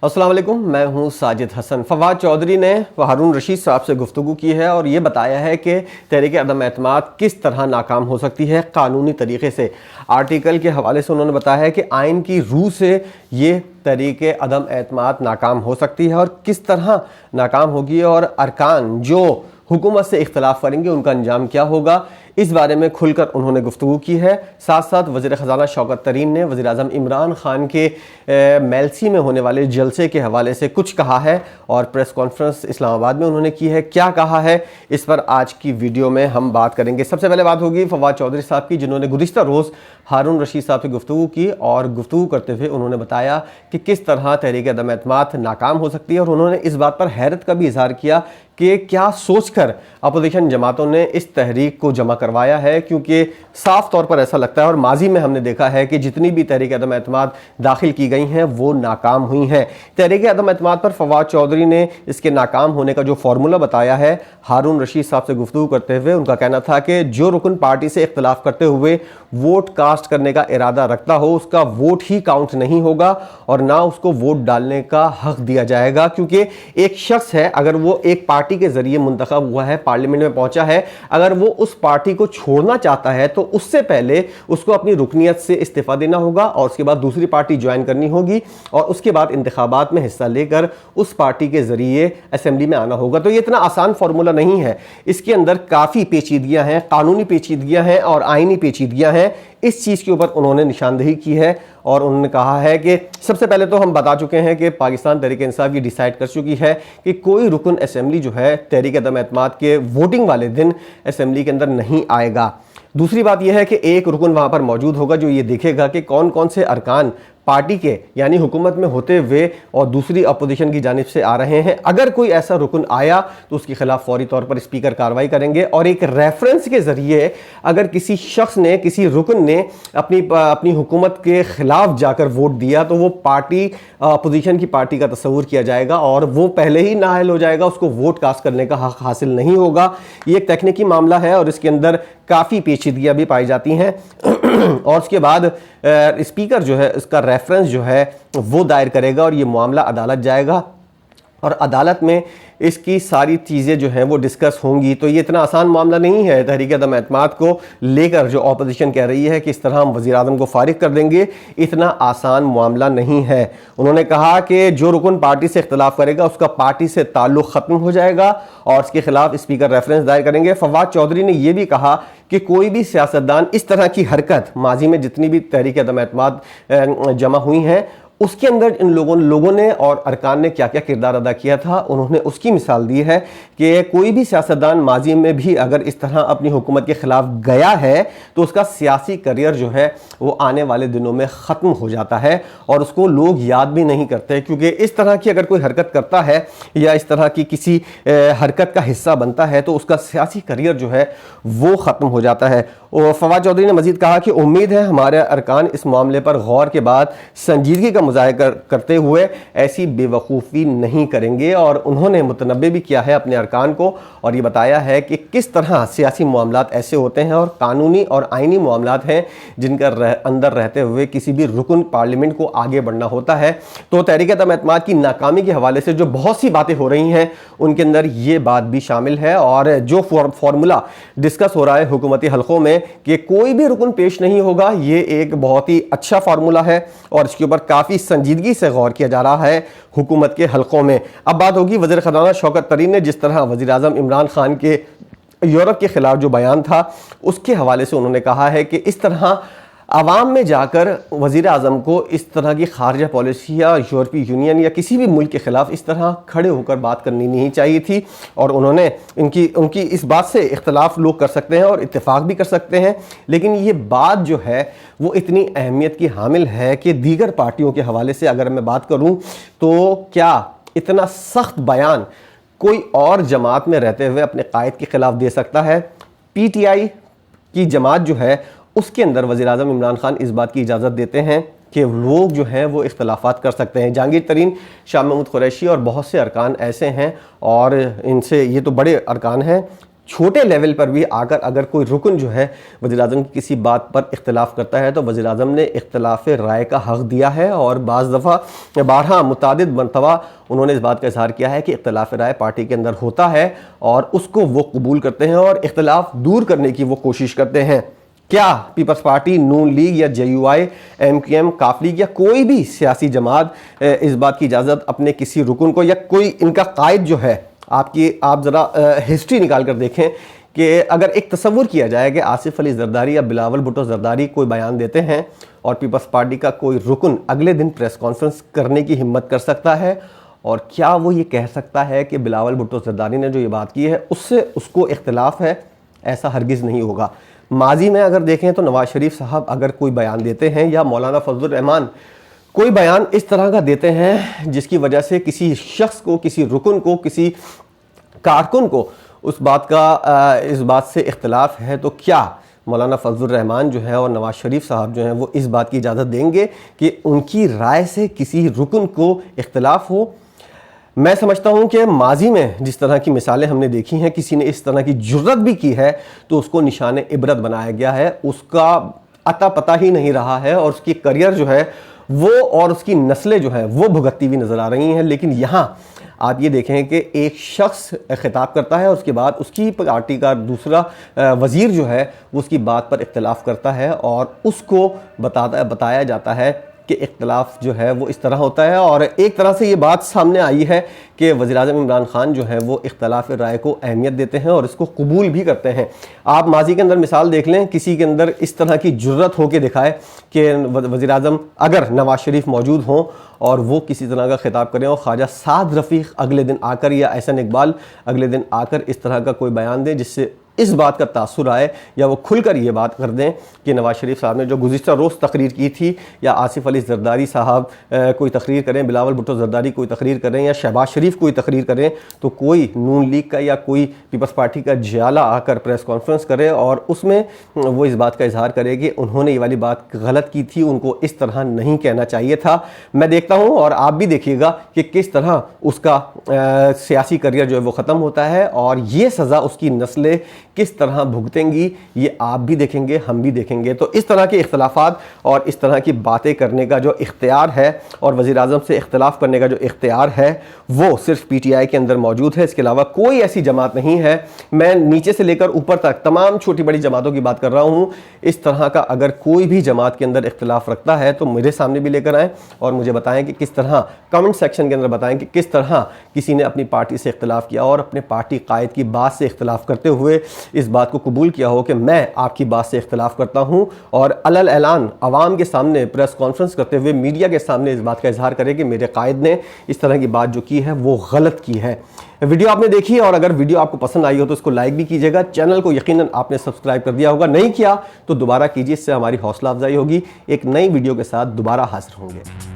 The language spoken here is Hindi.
अस्सलाम वालेकुम, मैं हूं साजिद हसन। फवाद चौधरी ने हारून रशीद साहब से गुफ्तगू की है और ये बताया है कि तहरीक अदम एतमाद किस तरह नाकाम हो सकती है कानूनी तरीके से। आर्टिकल के हवाले से उन्होंने बताया है कि आइन की रूह से ये तहरीक अदम एतमाद नाकाम हो सकती है और किस तरह नाकाम होगी और अरकान जो हुकूमत से इख्तलाफ करेंगे उनका अंजाम क्या होगा, इस बारे में खुलकर उन्होंने गुफ्तगू की है। साथ साथ वज़ीर ख़ज़ाना शौकत तरीन ने वज़ीर आज़म इमरान खान के मेलसी में होने वाले जलसे के हवाले से कुछ कहा है और प्रेस कॉन्फ्रेंस इस्लामाबाद में उन्होंने की है। क्या कहा है, इस पर आज की वीडियो में हम बात करेंगे। सबसे पहले बात होगी फवाद चौधरी साहब की, जिन्होंने गुज़िश्ता रोज़ हारून रशीद साहब से गुफ्तगू की और गुफ्तगू करते हुए उन्होंने बताया कि किस तरह तहरीक अदम एतमाद नाकाम हो सकती है और उन्होंने इस बात पर हैरत का भी इजहार किया कि क्या सोचकर अपोजिशन जमातों ने इस तहरीक को जमा करवाया है, क्योंकि साफ तौर पर ऐसा लगता है और माजी में हमने देखा है कि जितनी भी तहरीक अदम एतमाद दाखिल की गई हैं वो नाकाम हुई हैं। तहरीक अदम एतमाद पर फवाद चौधरी ने इसके नाकाम होने का जो फार्मूला बताया है, हारून रशीद साहब से गुफ्तगू करते हुए उनका कहना था कि जो रुकन पार्टी से इख्तलाफ करते हुए वोट कास्ट करने का इरादा रखता हो उसका वोट ही काउंट नहीं होगा और ना उसको वोट डालने का हक दिया जाएगा, क्योंकि एक शख्स है, अगर वो एक पार्टी के जरिए मुंतखब हुआ है, पार्लियामेंट में पहुंचा है, अगर वो उस पार्टी को छोड़ना चाहता है तो उससे पहले उसको अपनी रुकनियत से इस्तीफा देना होगा और उसके बाद दूसरी पार्टी ज्वाइन करनी होगी और उसके बाद इंतखाबात में हिस्सा लेकर उस पार्टी के जरिए असेंबली में आना होगा। तो ये इतना आसान फार्मूला नहीं है, इसके अंदर काफ़ी पेचीदगियां हैं, कानूनी पेचीदगियां हैं और आइनी पेचीदगियां हैं। इस चीज़ के ऊपर उन्होंने निशानदेही की है और उन्होंने कहा है कि सबसे पहले तो हम बता चुके हैं कि पाकिस्तान तहरीक इंसाफ ये डिसाइड कर चुकी है कि कोई रुकन असेंबली जो है तहरीक अदम एतमाद के वोटिंग वाले दिन असेंबली के अंदर नहीं आएगा। दूसरी बात यह है कि एक रुकन वहाँ पर मौजूद होगा जो ये देखेगा कि कौन कौन से अरकान पार्टी के यानी हुकूमत में होते हुए और दूसरी अपोजिशन की जानिब से आ रहे हैं। अगर कोई ऐसा रुकन आया तो उसके खिलाफ फौरी तौर पर स्पीकर कार्रवाई करेंगे और एक रेफरेंस के जरिए अगर किसी शख्स ने, किसी रुकन ने अपनी हुकूमत के खिलाफ जाकर वोट दिया तो वो पार्टी अपोजिशन की पार्टी का तस्वुर किया जाएगा और वो पहले ही नाअहल हो जाएगा, उसको वोट कास्ट करने का हक हासिल नहीं होगा। ये एक तकनीकी मामला है और इसके अंदर काफ़ी पेचीदगियाँ भी पाई जाती हैं और उसके बाद स्पीकर जो है इसका रेफरेंस जो है वो दायर करेगा और ये मामला अदालत जाएगा और अदालत में इसकी सारी चीज़ें जो हैं वो डिस्कस होंगी। तो ये इतना आसान मामला नहीं है तहरीक अदम एतमाद को लेकर जो अपोजिशन कह रही है कि इस तरह हम वज़ीर आज़म को फारिग कर देंगे, इतना आसान मामला नहीं है। उन्होंने कहा कि जो रुकन पार्टी से इख्तलाफ करेगा उसका पार्टी से ताल्लुक़ ख़त्म हो जाएगा और उसके खिलाफ स्पीकर रेफरेंस दायर करेंगे। फवाद चौधरी ने यह भी कहा कि कोई भी सियासतदान इस तरह की हरकत, माजी में जितनी भी तहरीक अदम एतमाद जमा हुई हैं उसके अंदर इन लोगों ने और अरकान ने क्या क्या किरदार अदा किया था, उन्होंने उसकी मिसाल दी है कि कोई भी सियासतदान माजी में भी अगर इस तरह अपनी हुकूमत के खिलाफ गया है तो उसका सियासी करियर जो है वो आने वाले दिनों में ख़त्म हो जाता है और उसको लोग याद भी नहीं करते, क्योंकि इस तरह की अगर कोई हरकत करता है या इस तरह की किसी हरकत का हिस्सा बनता है तो उसका सियासी करियर जो है वो ख़त्म हो जाता है। और फवाद चौधरी ने मजीद कहा कि उम्मीद है हमारे अरकान इस मामले पर गौर के बाद संजीदगी का मुजाहिरा करते हुए ऐसी बेवकूफ़ी नहीं करेंगे और उन्होंने मुतनब्बे भी किया है अपने अरकान को और ये बताया है कि किस तरह सियासी मामलात ऐसे होते हैं और कानूनी और आइनी मामलात हैं जिनका अंदर रहते हुए किसी भी रुकन पार्लियामेंट को आगे बढ़ना होता है। तो तहरीक अदम एतमाद की नाकामी के हवाले से जो बहुत सी बातें हो रही हैं उनके अंदर ये बात भी शामिल है और जो फार्मूला डिस्कस हो रहा है हुकूमती हलकों में कि कोई भी रुकन पेश नहीं होगा, ये एक बहुत ही अच्छा फार्मूला है और इसके ऊपर काफ़ी संजीदगी से गौर किया जा रहा है हुकूमत के हलकों में। अब बात होगी वज़ीर ख़ज़ाना शौकत तरीन ने जिस तरह वज़ीर आज़म इमरान खान के यूरोप के खिलाफ जो बयान था उसके हवाले से उन्होंने कहा है कि इस तरह आवाम में जाकर वज़ीर आज़म को इस तरह की खारजा पॉलिसी या यूरोपीय यूनियन या किसी भी मुल्क के ख़िलाफ़ इस तरह खड़े होकर बात करनी नहीं चाहिए थी और उन्होंने उनकी इस बात से इख्तलाफ लोग कर सकते हैं और इत्तेफाक भी कर सकते हैं, लेकिन ये बात जो है वो इतनी अहमियत की हामिल है कि दीगर पार्टियों के हवाले से अगर मैं बात करूँ तो क्या इतना सख्त बयान कोई और जमात में रहते हुए अपने कायद के ख़िलाफ़ दे सकता है? PTI की जमात जो है उसके अंदर वज़ीर आज़म इमरान खान इस बात की इजाज़त देते हैं कि लोग जो हैं वो इख्तलाफात कर सकते हैं। जहांगीर तरीन, शाह महमूद कुरैशी और बहुत से अरकान ऐसे हैं और इनसे ये तो बड़े अरकान हैं छोटे लेवल पर भी आकर अगर कोई रुकन जो है वज़ीर-ए-आज़म की किसी बात पर इख्तिलाफ़ करता है तो वज़ीर-ए-आज़म ने इख्तिलाफ़ राय का हक़ दिया है और बाज़ दफ़ा बारहा मुतादिद मरतबा उन्होंने इस बात का इज़हार किया है कि इख्तिलाफ़ राय पार्टी के अंदर होता है और उसको वो कबूल करते हैं और इख्तिलाफ़ दूर करने की वो कोशिश करते हैं। क्या पीपल्स पार्टी, नून लीग या JUI, MQM, काफ लीग या कोई भी सियासी जमात इस बात की इजाज़त अपने किसी रुकन को या कोई इनका कायद जो है, आप ज़रा हिस्ट्री निकाल कर देखें कि अगर एक तसव्वुर किया जाए कि आसिफ अली जरदारी या बिलावल भुट्टो जरदारी कोई बयान देते हैं और पीपल्स पार्टी का कोई रुकन अगले दिन प्रेस कॉन्फ्रेंस करने की हिम्मत कर सकता है और क्या वो ये कह सकता है कि बिलावल भुट्टो जरदारी ने जो ये बात की है उससे उसको इख्तिलाफ़ है? ऐसा हरगिज़ नहीं होगा। माजी में अगर देखें तो नवाज शरीफ साहब अगर कोई बयान देते हैं या मौलाना फजलुर रहमान कोई बयान इस तरह का देते हैं जिसकी वजह से किसी शख्स को, किसी रुकन को, किसी कारकुन को इस बात से इख्तिलाफ है, तो क्या मौलाना फजलुर रहमान जो है और नवाज शरीफ साहब जो हैं वो इस बात की इजाज़त देंगे कि उनकी राय से किसी रुकन को इख्तिलाफ हो? मैं समझता हूं कि माजी में जिस तरह की मिसालें हमने देखी हैं, किसी ने इस तरह की जुर्रत भी की है तो उसको निशान इबरत बनाया गया है, उसका अता पता ही नहीं रहा है और उसकी करियर जो है वो और उसकी नस्लें जो हैं वो भुगतती हुई नज़र आ रही हैं। लेकिन यहाँ आप ये देखें कि एक शख्स खिताब करता है, उसके बाद उसकी पार्टी का दूसरा वज़ीर जो है वो उसकी बात पर इख्तिलाफ़ करता है और उसको बताया जाता है कि इख्तिलाफ़ जो है वो इस तरह होता है। और एक तरह से ये बात सामने आई है कि वज़ीर-ए-आज़म इमरान खान जो है वो इख्तिलाफ़ राय को अहमियत देते हैं और इसको कबूल भी करते हैं। आप माजी के अंदर मिसाल देख लें, किसी के अंदर इस तरह की जुर्रत हो के दिखाए कि वज़ीर-ए-आज़म अगर नवाज शरीफ मौजूद हों और वो किसी तरह का खिताब करें और ख्वाजा साद रफ़ीक अगले दिन आकर या एहसन इकबाल अगले दिन आकर इस तरह का कोई बयान दें जिससे इस बात का तासुर आए या वो खुलकर ये बात कर दें कि नवाज शरीफ साहब ने जो गुज़िश्ता रोज़ तकरीर की थी या आसिफ अली जरदारी साहब कोई तकरीर करें, बिलावल भुट्टो जरदारी कोई तकरीर करें या शहबाज शरीफ कोई तकरीर करें, तो कोई नून लीग का या कोई पीपल्स पार्टी का जियाला आकर प्रेस कॉन्फ्रेंस करे और उसमें वो इस बात का इजहार करे कि उन्होंने ये वाली बात गलत की थी, उनको इस तरह नहीं कहना चाहिए था। मैं देखता हूँ और आप भी देखिएगा कि किस तरह उसका सियासी करियर जो है वो ख़त्म होता है और ये सज़ा उसकी नस्लें किस तरह भुगतेंगी ये आप भी देखेंगे, हम भी देखेंगे। तो इस तरह के इख्तिलाफ़ात और इस तरह की बातें करने का जो इख्तियार है और वज़ीर-ए-आज़म से इख्तिलाफ़ करने का जो इख्तियार है वो सिर्फ PTI के अंदर मौजूद है, इसके अलावा कोई ऐसी जमात नहीं है। मैं नीचे से लेकर ऊपर तक तमाम छोटी बड़ी जमातों की बात कर रहा हूँ। इस तरह का अगर कोई भी जमात के अंदर इख्तिलाफ़ रखता है तो मेरे सामने भी लेकर आएँ और मुझे बताएं कि किस तरह, कमेंट सेक्शन के अंदर बताएं कि किस तरह किसी ने अपनी पार्टी से इख्तिलाफ़ किया और अपने पार्टी कायद की बात से इख्तिलाफ़ करते हुए इस बात को कबूल किया हो कि मैं आपकी बात से इख्तिलाफ़ करता हूं और अलल ऐलान आवाम के सामने प्रेस कॉन्फ्रेंस करते हुए मीडिया के सामने इस बात का इजहार करें कि मेरे कायद ने इस तरह की बात जो की है वो गलत की है। वीडियो आपने देखी और अगर वीडियो आपको पसंद आई हो तो इसको लाइक भी कीजिएगा। चैनल को यकीनन आपने सब्सक्राइब कर दिया होगा, नहीं किया तो दोबारा कीजिए, इससे हमारी हौसला अफजाई होगी। एक नई वीडियो के साथ दोबारा हाजिर होंगे।